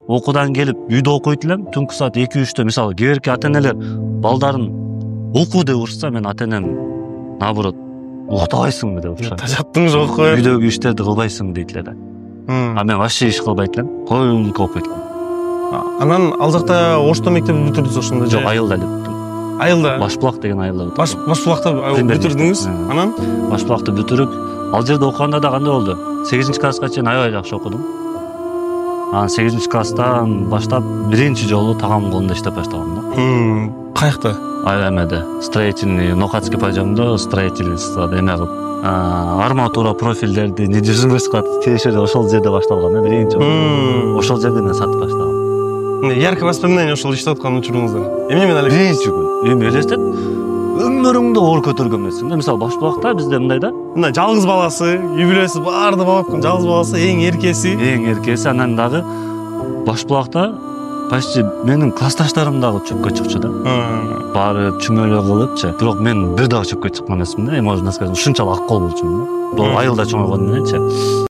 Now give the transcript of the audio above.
окуудан келип үйдө окуйт элем, түнкү саат 2-3-тө мисалы кээ бирки ата энелер балдарын окуу деп урушса, мен ата энем наоборот уктабайсыңбы деп урушат. Жаттың жок кой. Үйдөгү иштерди кылбайсың дейт эле да. А мен вообще иш кылбайт элем. Коюлук окуйт элем. Анан ал жакта Ошто мектебин бүтүрдүңүз ошондо? Жок, айылда эле бүттүм. Айылда? Башбулак деген айылда бүттүм. Башбулакта бүтүрдүңүз? Анан? Башбулакты бүтүрүп, ал жерде окуганда да кандай болду? 8-класска чейин аябай жакшы окудум. Анан 8-класстан баштап биринчи жолу тагам колунда иштеп баштагам да. Каякта? Эмеде, строительный, Нокатский пайжамда строительство эме кылып, арматура профилдерди недвижимость тиешип ошол жерде башталган да биринчи. Ошол жерде мен сатып баштагам. Яркое воспоминание ошол иштеп аткан учуруңузда. Эмне менен эле биринчи күн. Эми элестет, өмүрүңдө оор көтөргөн эмессиң да. Мисалы Башбулакта бизде мындай да. Мына жалгыз баласы, үй бүлөсү баарды багып аткан жалгыз баласы, эң эркеси. Анан дагы Башбулакта почти менин классташтарым дагы чөпкө чыкчу да. Баары чүмөлө кылыпчы. Бирок мен бир дагы чөпкө чыккан эмесмин да. Можно сказать, ушунчалык ак кол болчумун да. Бул айылда чоңойгону мененчи.